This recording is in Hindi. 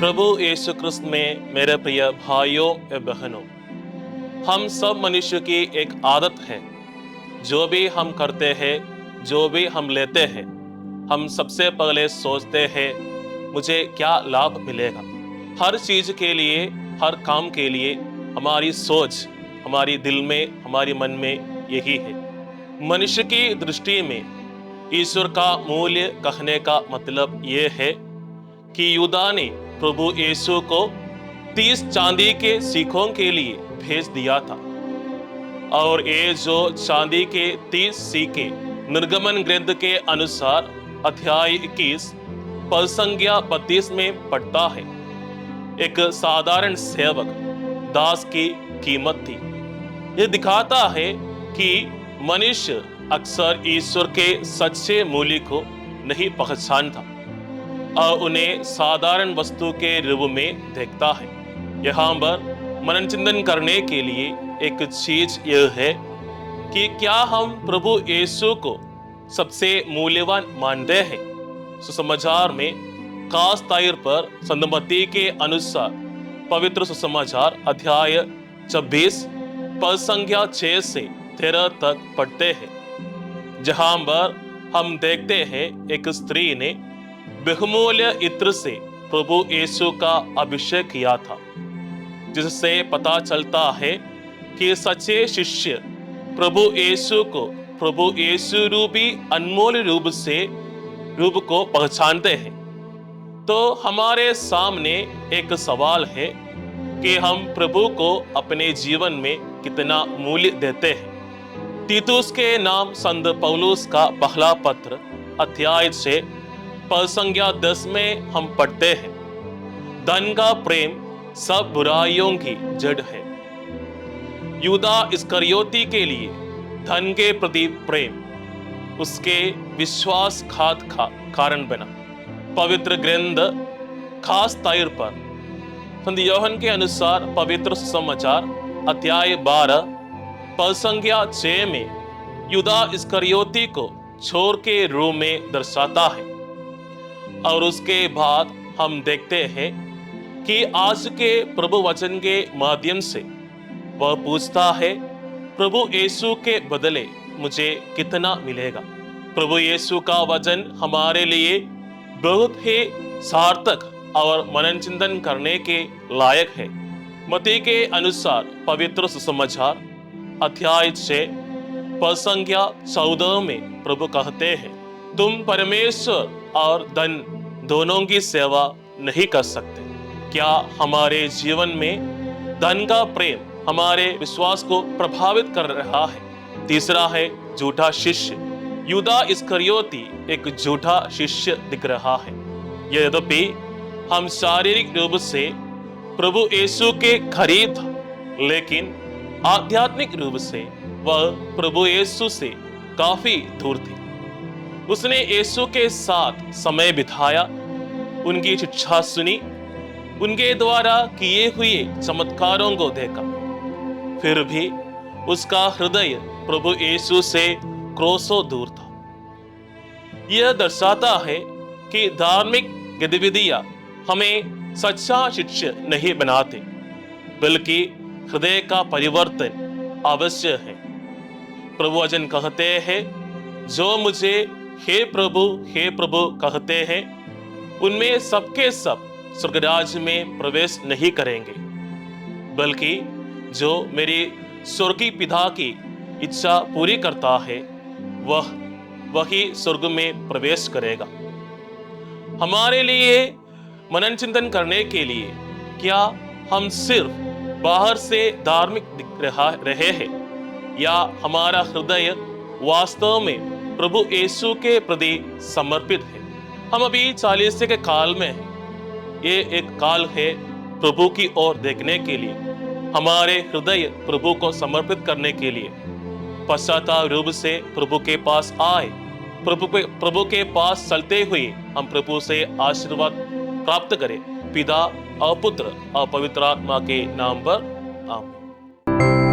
प्रभु यीशु क्रिस्त में मेरे प्रिय भाइयों एवं बहनों, हम सब मनुष्य की एक आदत है। जो भी हम करते हैं, जो भी हम लेते हैं, हम सबसे पहले सोचते हैं मुझे क्या लाभ मिलेगा। हर चीज के लिए, हर काम के लिए हमारी सोच, हमारी दिल में, हमारी मन में यही है। मनुष्य की दृष्टि में ईश्वर का मूल्य कहने का मतलब ये है कि यूदा ने प्रभु यीशु को 30 चांदी के सिक्कों के लिए भेज दिया था, और ये जो चांदी के 30 सिक्के निर्गमन ग्रंथ के अनुसार अध्याय 21 पद संख्या 32 में पढ़ता है, एक साधारण सेवक दास की कीमत थी। यह दिखाता है कि मनुष्य अक्सर ईश्वर के सच्चे मूल्य को नहीं पहचानता और उन्हें साधारण वस्तु के रूप में देखता है। यहाँ पर मनन चिंतन करने के लिए एक चीज यह है कि क्या हम प्रभु यीशु को सबसे मूल्यवान मानते हैं। सुसमाचार में खास तौर पर संतमत्ती के अनुसार पवित्र सुसमाचार अध्याय 26 पद संख्या 6 से 13 तक पढ़ते हैं, जहां पर हम देखते हैं एक स्त्री ने बहुमूल्य इत्र से प्रभु यीशु का अभिषेक किया था, जिससे पता चलता है कि सच्चे शिष्य प्रभु यीशु को प्रभु यीशु रूपी अनमोल रूप को पहचानते हैं। तो हमारे सामने एक सवाल है कि हम प्रभु को अपने जीवन में कितना मूल्य देते हैं। तीतुस के नाम संत पौलुस का पहला पत्र अध्याय 6 पद संख्या 10 में हम पढ़ते हैं, धन का प्रेम सब बुराइयों की जड़ है। यूदा इस्करियोती के लिए धन के प्रति प्रेम उसके विश्वासघात का कारण बना। पवित्र ग्रंथ खास तौर पर संत यूहन्ना के अनुसार पवित्र सुसमाचार अध्याय 12 पद संख्या 6 में यूदा इस्करियोती को चोर के रूप में दर्शाता है। और उसके बाद हम देखते हैं कि आज के प्रभु वचन के माध्यम से वह पूछता है, प्रभु यीशु के बदले मुझे कितना मिलेगा। प्रभु यीशु का वचन हमारे लिए बहुत ही सार्थक और मनन चिंतन करने के लायक है। मत्ती के अनुसार पवित्र सुसमाचार अध्याय 6 पद संख्या 14 में प्रभु कहते हैं, तुम परमेश्वर और धन दोनों की सेवा नहीं कर सकते। क्या हमारे जीवन में धन का प्रेम हमारे विश्वास को प्रभावित कर रहा है। तीसरा है झूठा शिष्य। यूदा इस्करियोती एक झूठा शिष्य दिख रहा है। यद्यपि हम शारीरिक रूप से प्रभु यीशु के करीब था, लेकिन आध्यात्मिक रूप से वह प्रभु यीशु से काफी दूर थे। उसने यीशु के साथ समय बिताया, उनकी शिक्षा सुनी, उनके द्वारा किए हुए चमत्कारों को देखा, फिर भी उसका हृदय प्रभु यीशु से क्रोसों दूर था। यह दर्शाता है कि धार्मिक गतिविधियां हमें सच्चा शिष्य नहीं बनाते, बल्कि हृदय का परिवर्तन आवश्यक है। प्रभु वचन कहते हैं, जो मुझे हे प्रभु कहते हैं, उनमें सबके सब स्वर्गराज में प्रवेश नहीं करेंगे, बल्कि जो मेरी स्वर्गीय पिता की इच्छा पूरी करता है वही स्वर्ग में प्रवेश करेगा। हमारे लिए मनन चिंतन करने के लिए क्या हम सिर्फ बाहर से धार्मिक दिख रहे हैं, या हमारा हृदय वास्तव में प्रभु यीशु के प्रति समर्पित है। हम अभी 40 के काल में हैं। ये एक काल है प्रभु की ओर देखने के लिए, हमारे हृदय प्रभु को समर्पित करने के लिए पश्चाताप रूप से प्रभु के पास आए, प्रभु के पास चलते हुए हम प्रभु से आशीर्वाद प्राप्त करें। पिता और पुत्र और पवित्र आत्मा के नाम पर आमीन।